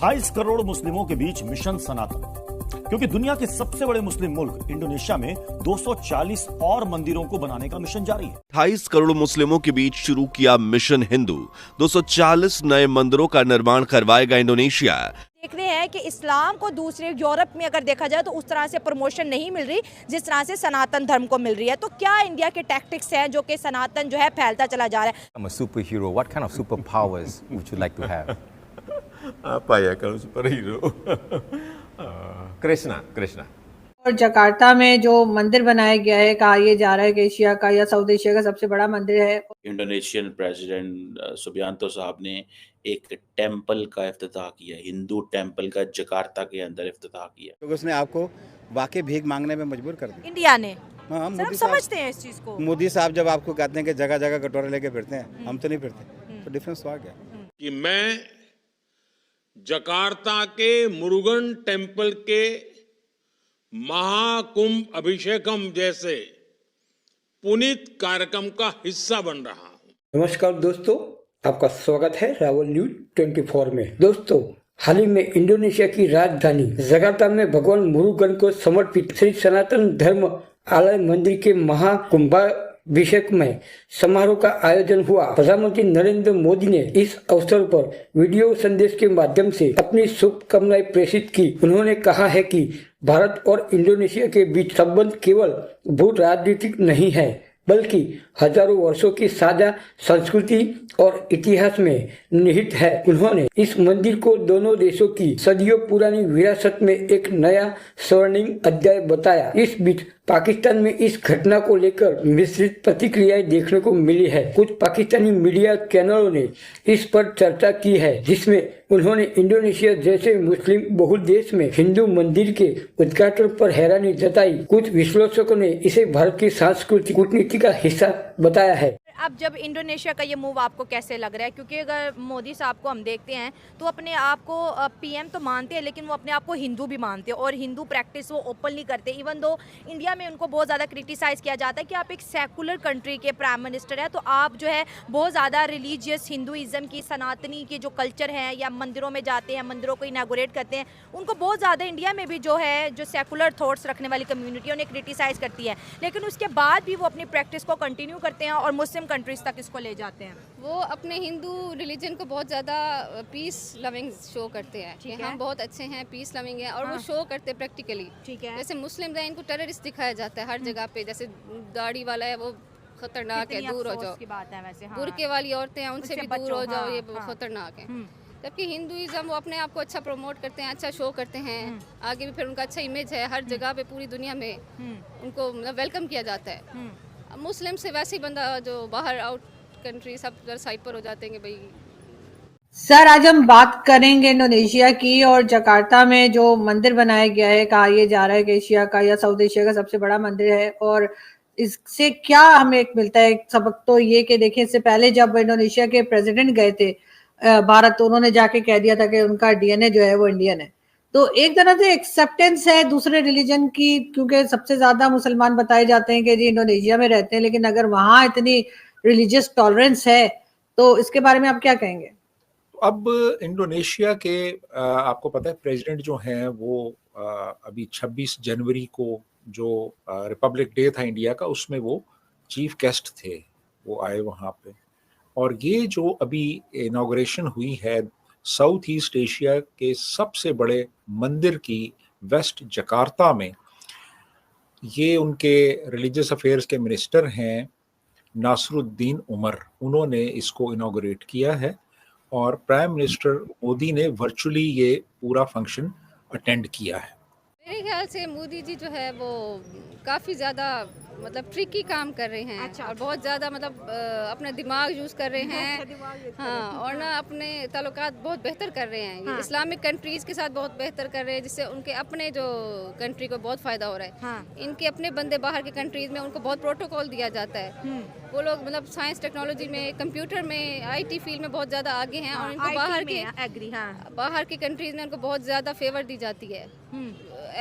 28 करोड़ मुस्लिमों के बीच मिशन सनातन, क्योंकि दुनिया के सबसे बड़े मुस्लिम मुल्क इंडोनेशिया में 240 और मंदिरों को बनाने का मिशन जारी है। 28 करोड़ मुस्लिमों के बीच शुरू किया मिशन हिंदू। 240 नए मंदिरों का निर्माण करवाएगा इंडोनेशिया। देख रहे हैं कि इस्लाम को दूसरे यूरोप में अगर देखा जाए तो उस तरह से प्रमोशन नहीं मिल रही जिस तरह से सनातन धर्म को मिल रही है। तो क्या इंडिया के टैक्टिक्स हैं जो कि सनातन जो है फैलता चला जा रहा है? I'm a superhero. What kind of superpowers would you like to have? Apa ya kalau superhero? Krishna. और जकार्ता में जो मंदिर बनाया गया है, कहा यह जा रहा है कि एशिया का या साउथ एशिया का सबसे बड़ा मंदिर है। इंडोनेशियन प्रेसिडेंट सुबियांतो साहब ने एक टेंपल का इफ्तिताह किया, हिंदू टेंपल का जकार्ता के अंदर इफ्तिताह किया। तो उसने आपको वाकई भीख मांगने में मजबूर कर दिया इंडिया ने। हाँ, सर, समझते हैं इस चीज को। मोदी साहब जब आपको कहते हैं कि जगह जगह कटोरे लेके फिरते हैं, हम तो नहीं फिरते, तो डिफरेंस तो आ गया कि मैं जकार्ता के मुरुगन टेंपल के महाकुंभ अभिषेकम जैसे पुनीत कार्यक्रम का हिस्सा बन रहा हूं। नमस्कार दोस्तों, आपका स्वागत है रावल न्यूज 24 में। दोस्तों, हाल ही में इंडोनेशिया की राजधानी जकार्ता में भगवान मुरुगन को समर्पित श्री सनातन धर्म आलय मंदिर के महाकुंभाभिषेक में समारोह का आयोजन हुआ। प्रधानमंत्री नरेंद्र मोदी ने इस अवसर पर वीडियो संदेश के माध्यम से अपनी शुभकामनाएं प्रेषित की। उन्होंने कहा है कि भारत और इंडोनेशिया के बीच संबंध केवल भू राजनीतिक नहीं है, बल्कि हजारों वर्षों की साझा संस्कृति और इतिहास में निहित है। उन्होंने इस मंदिर को दोनों देशों की सदियों पुरानी विरासत में एक नया स्वर्णिम अध्याय बताया। इस बीच पाकिस्तान में इस घटना को लेकर मिश्रित प्रतिक्रियाएं देखने को मिली है। कुछ पाकिस्तानी मीडिया चैनलों ने इस पर चर्चा की है, जिसमें उन्होंने इंडोनेशिया जैसे मुस्लिम बहुल देश में हिंदू मंदिर के उद्घाटन पर हैरानी जताई। कुछ विश्लेषकों ने इसे भारत की सांस्कृतिक कूटनीति का हिस्सा बताया है। अब जब इंडोनेशिया का ये मूव आपको कैसे लग रहा है? क्योंकि अगर मोदी साहब को हम देखते हैं तो अपने आप को पीएम तो मानते हैं, लेकिन वो अपने आप को हिंदू भी मानते हैं और हिंदू प्रैक्टिस वो ओपनली करते हैं। इवन दो इंडिया में उनको बहुत ज़्यादा क्रिटिसाइज़ किया जाता है कि आप एक सेकुलर कंट्री के प्राइम मिनिस्टर हैं, तो आप जो है बहुत ज़्यादा रिलीजियस हिंदुइज़्म की, सनातनी के जो कल्चर हैं या मंदिरों में जाते हैं, मंदिरों को इनागोरेट करते हैं, उनको बहुत ज़्यादा इंडिया में भी जो है जो सेकुलर थॉट्स रखने वाली कम्युनिटी उन्हें क्रिटिसाइज़ करती है। लेकिन उसके बाद भी वो अपनी प्रैक्टिस को कंटिन्यू करते हैं और मुस्लिम कंट्रीज तक इसको ले जाते हैं। वो अपने हिंदू रिलीजन को बहुत ज़्यादा पीस लविंग शो करते हैं कि हम बहुत अच्छे हैं, पीस लविंग हैं, और वो शो करते हैं प्रैक्टिकली। ठीक है, जैसे मुस्लिम हैं, इनको टेररिस्ट दिखाया जाता है हर जगह पे। जैसे दाढ़ी वाला है वो खतरनाक है, दूर हो जाओ। बात है वैसे। बुर्के वाली औरतें हैं, उनसे भी दूर हो जाओ, ये खतरनाक है। जबकि हिंदुइज्म वो अपने आप को अच्छा प्रमोट करते हैं, अच्छा शो करते हैं, आगे भी फिर उनका अच्छा इमेज है हर जगह पे, पूरी दुनिया में उनको मतलब वेलकम किया जाता है। मुस्लिम से वैसे ही बंदा जो बाहर आउट कंट्री सब साइड पर हो जाते हैं भाई। सर, आज हम बात करेंगे इंडोनेशिया की, और जकार्ता में जो मंदिर बनाया गया है, कहा यह जा रहा है कि एशिया का या साउथ एशिया का सबसे बड़ा मंदिर है। और इससे क्या हमें एक मिलता है सबक, तो ये कि देखिए, इससे पहले जब इंडोनेशिया के प्रेसिडेंट गए थे भारत, तो उन्होंने जाके कह दिया था कि उनका डीएनए जो है वो इंडियन है। तो एक तरह से एक्सेप्टेंस है दूसरे रिलीजन की, क्योंकि सबसे ज्यादा मुसलमान बताए जाते हैं कि जी इंडोनेशिया में रहते हैं, लेकिन अगर वहां इतनी रिलीजियस टॉलरेंस है तो इसके बारे में आप क्या कहेंगे? अब इंडोनेशिया के आपको पता है प्रेसिडेंट जो हैं वो अभी 26 जनवरी को जो रिपब्लिक डे था इंडिया का, उसमें वो चीफ गेस्ट थे, वो आए वहाँ पे। और ये जो अभी इनॉग्रेशन हुई है साउथ ईस्ट एशिया के सबसे बड़े मंदिर की वेस्ट जकार्ता में, ये उनके रिलीजियस अफेयर्स के मिनिस्टर हैं नासरुद्दीन उमर, उन्होंने इसको इनॉग्रेट किया है। और प्राइम मिनिस्टर मोदी ने वर्चुअली ये पूरा फंक्शन अटेंड किया है। मेरे ख्याल से मोदी जी जो है वो काफ़ी ज़्यादा मतलब ट्रिकी काम कर रहे हैं। अच्छा। और बहुत ज़्यादा मतलब अपना दिमाग यूज़ कर रहे हैं। हाँ, और ना अपने ताल्लुकात बहुत बेहतर कर रहे हैं। हाँ। इस्लामिक कंट्रीज़ के साथ बहुत बेहतर कर रहे हैं, जिससे उनके अपने जो कंट्री को बहुत फ़ायदा हो रहा है। हाँ। इनके अपने बंदे बाहर के कंट्रीज़ में उनको बहुत प्रोटोकॉल दिया जाता है। वो लोग मतलब साइंस टेक्नोलॉजी में, कंप्यूटर में, IT फील्ड में बहुत ज़्यादा आगे हैं। और इनको बाहर के कंट्रीज़ में उनको बहुत ज़्यादा फेवर दी जाती है।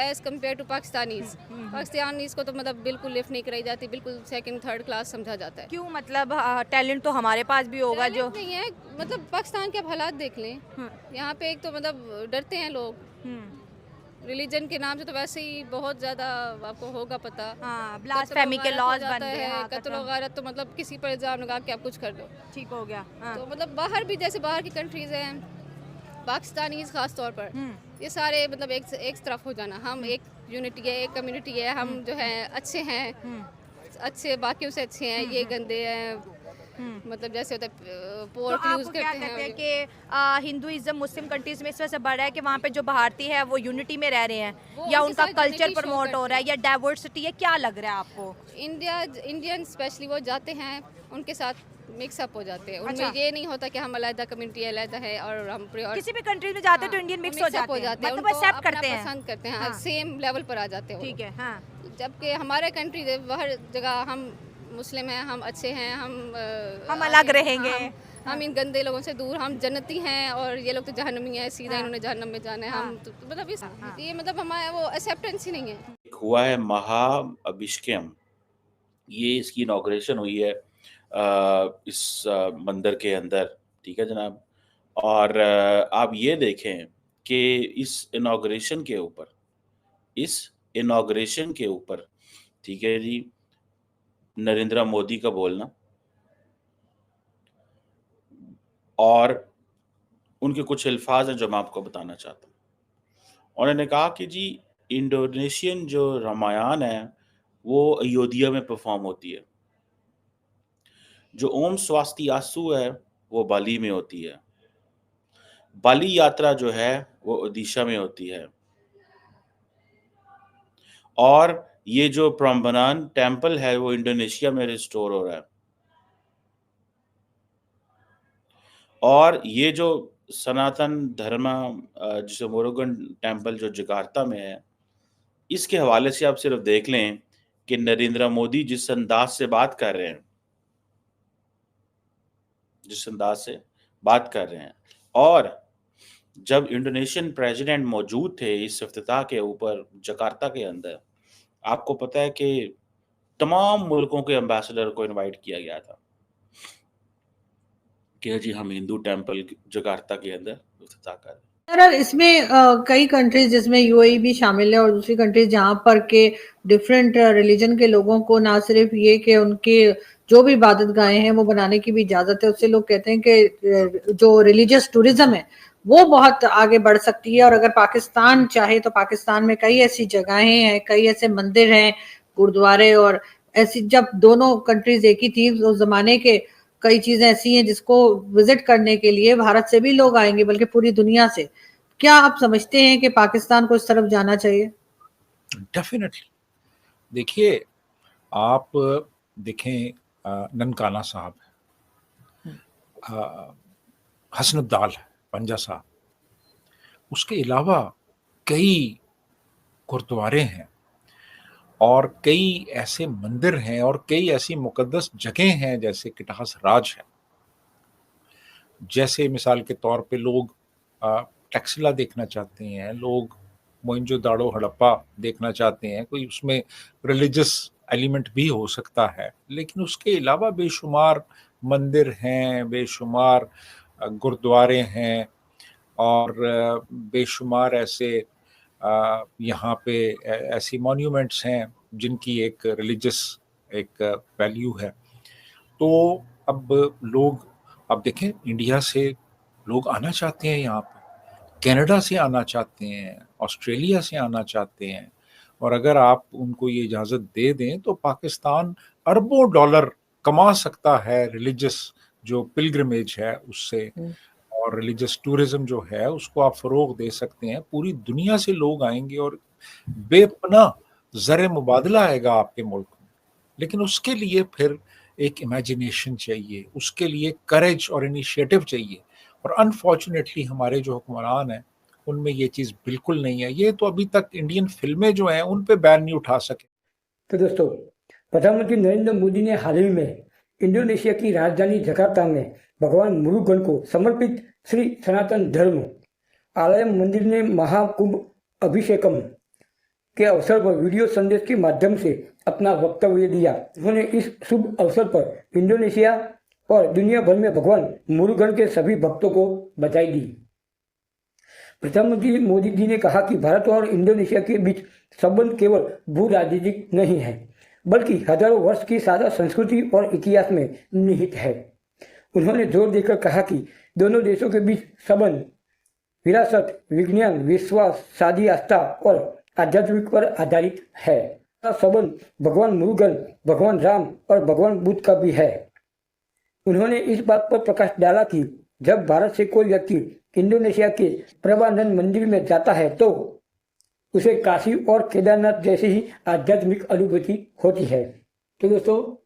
एज कम्पेयर टू पाकिस्तानीज को तो मतलब बिल्कुल लिफ्ट नहीं कराई जाती, बिल्कुल सेकंड थर्ड क्लास समझा जाता है। क्यों? मतलब टैलेंट तो हमारे पास भी होगा जो नहीं है, मतलब पाकिस्तान के आप हालात देख लें, यहाँ पे एक तो मतलब डरते हैं लोग रिलीजन के नाम से, तो वैसे ही बहुत ज़्यादा आपको होगा पता। ब्लास्फेमी के लॉज बन गए हैं, कत्ल वगैरह, तो मतलब किसी पर इल्ज़ाम लगा के आप कुछ कर दो, ठीक हो गया। तो मतलब बाहर भी, जैसे बाहर की कंट्रीज़ हैं, पाकिस्तानीज खास तौर पर, ये सारे मतलब एक तरफ हो जाना, हम एक यूनिटी है, एक कम्युनिटी है, हम जो है अच्छे हैं, अच्छे बाकियों से अच्छे हैं, ये गंदे हैं, मतलब जैसे होता है पोर्क यूज करते हैं कि हिंदुइज्म मुस्लिम कंट्रीज में इस वजह से बढ़ रहा है कि वहाँ पे जो भारतीय है वो यूनिटी में रह रहे हैं, या उनका कल्चर प्रमोट हो रहा है, या डाइवर्सिटी है, क्या लग रहा है आपको? इंडियन स्पेशली वो जाते हैं, उनके साथ मिक्सअप हो जाते हैं, उनमें ये नहीं होता कि हम अलग कम्युनिटी अलग है और हम किसी भी कंट्री में जाते हैं तो इंडियन मिक्स हो जाते हैं, मतलब एक्सेप्ट करते हैं, पसंद करते हैं, सेम लेवल पर आ जाते हैं, ठीक है। जबकि हमारे कंट्री हर जगह हम मुस्लिम हैं, हम अच्छे हैं, हम अलग रहेंगे, हम इन गंदे लोगों से दूर, हम जन्नती हैं, और ये लोग तो जहन्नमी हैं, सीधा इन्होंने जहन्नम में जाना है, हम तो मतलब ये मतलब हमारा वो एक्सेप्टेंस ही नहीं है। हुआ है महा अभिषेकम, ये इसकी इनॉग्रेशन हुई है इस मंदिर के अंदर, ठीक है जनाब। और आप ये देखें कि इस इनॉग्रेशन के ऊपर ठीक है जी, नरेंद्र मोदी का बोलना और उनके कुछ अल्फाज हैं जो मैं आपको बताना चाहता हूँ। उन्होंने कहा कि जी इंडोनेशियन जो रामायण है वो अयोध्या में परफॉर्म होती है, जो ओम स्वास्तियासु है वो बाली में होती है, बाली यात्रा जो है वो ओडिशा में होती है, और ये जो प्रम्बनान टेम्पल है वो इंडोनेशिया में रिस्टोर हो रहा है, और ये जो सनातन धर्म जिसे मोरुगन टेम्पल जो जकार्ता में है, इसके हवाले से आप सिर्फ देख लें कि नरेंद्र मोदी जिस अंदाज से बात कर रहे हैं, और जब इंडोनेशियन प्रेसिडेंट मौजूद थे इस इफ्तिताह के ऊपर जकार्ता के अंदर, आपको पता है कि तमाम मुल्कों के एम्बेसडर को इनवाइट किया गया था कि जी हम हिंदू टेम्पल जकार्ता के अंदर इफ्तिताह कर रहे हैं। सर इसमें कई कंट्रीज जिसमें यूएई भी शामिल है और दूसरी कंट्रीज जहां पर के डिफरेंट रिलीजन के लोगों को ना सिर्फ ये कि उनके जो भी इबादत गाहें हैं वो बनाने की भी इजाजत है, उससे लोग कहते हैं कि जो रिलीजियस टूरिज्म है वो बहुत आगे बढ़ सकती है, और अगर पाकिस्तान चाहे तो पाकिस्तान में कई ऐसी जगहें हैं, कई ऐसे मंदिर हैं, गुरुद्वारे, और ऐसी जब दोनों कंट्रीज एक ही थी उस जमाने के कई चीजें ऐसी हैं जिसको विजिट करने के लिए भारत से भी लोग आएंगे, बल्कि पूरी दुनिया से। क्या आप समझते हैं कि पाकिस्तान को इस तरफ जाना चाहिए? डेफिनेटली। देखिए, आप देखें ननकाना साहब है, हसनउद्दाल है, पंजा साहब, उसके अलावा कई गुरुद्वारे हैं और कई ऐसे मंदिर हैं और कई ऐसी मुकद्दस जगह हैं, जैसे किटास राज है, जैसे मिसाल के तौर पे लोग टैक्सिला देखना चाहते हैं, लोग मोइंजोदाड़ो हड़प्पा देखना चाहते हैं, कोई उसमें रिलीजियस एलिमेंट भी हो सकता है, लेकिन उसके अलावा बेशुमार मंदिर हैं, बेशुमार गुरुद्वारे हैं, और बेशुमार ऐसे यहाँ पे ऐसी मॉन्यूमेंट्स हैं जिनकी एक रिलीजियस एक वैल्यू है। तो अब लोग, अब देखें, इंडिया से लोग आना चाहते हैं यहाँ पे, कनाडा से आना चाहते हैं, ऑस्ट्रेलिया से आना चाहते हैं, और अगर आप उनको ये इजाज़त दे दें तो पाकिस्तान अरबों डॉलर कमा सकता है रिलीजियस जो पिलग्रिमेज है उससे, और रिलीजियस टूरिज्म जो है उसको आप फ़रोग दे सकते हैं। पूरी दुनिया से लोग आएंगे और बेपनाह ज़र मुबादला आएगा आपके मुल्क में, लेकिन उसके लिए फिर एक इमेजिनेशन चाहिए, उसके लिए करेज और इनिशिएटिव चाहिए, और अनफॉर्चुनेटली हमारे जो हुक्मरान हैं उनमें ये चीज़ बिल्कुल नहीं है। ये तो अभी तक इंडियन फिल्में जो हैं उन पे बैन नहीं उठा सके। तो दोस्तों, प्रधानमंत्री नरेंद्र मोदी ने हाल ही में इंडोनेशिया की राजधानी जकार्ता में भगवान मुरुगन को समर्पित श्री सनातन धर्म आलय मंदिर में महाकुंभ अभिषेकम के अवसर पर वीडियो संदेश के माध्यम से अपना वक्तव्य दिया। उन्होंने इस शुभ अवसर पर इंडोनेशिया और दुनिया भर में भगवान मुरुगन के सभी भक्तों को बधाई दी। प्रधानमंत्री मोदी जी ने कहा कि भारत और इंडोनेशिया के बीच संबंध केवल भू राजनीतिक नहीं है, बल्कि हजारों वर्ष की साझा संस्कृति और इतिहास में निहित है। उन्होंने जोर देकर कहा कि दोनों देशों के बीच संबंध विरासत, विज्ञान, विश्वास, साझी आस्था और आध्यात्मिक पर आधारित है। संबंध भगवान मुरुगन, भगवान राम और भगवान बुद्ध का भी है। उन्होंने इस बात पर प्रकाश डाला कि जब भारत से कोई व्यक्ति इंडोनेशिया के प्रभानंद मंदिर में जाता है तो उसे काशी और केदारनाथ जैसी ही आध्यात्मिक अनुभूति होती है। तो दोस्तों,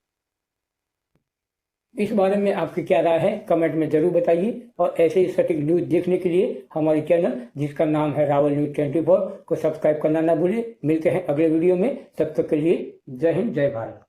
इस बारे में आपकी क्या राय है कमेंट में जरूर बताइए और ऐसे ही सटीक न्यूज देखने के लिए हमारे चैनल जिसका नाम है रावल न्यूज 24 को सब्सक्राइब करना ना भूलिए। मिलते हैं अगले वीडियो में, तब तक के लिए जय हिंद, जय भारत।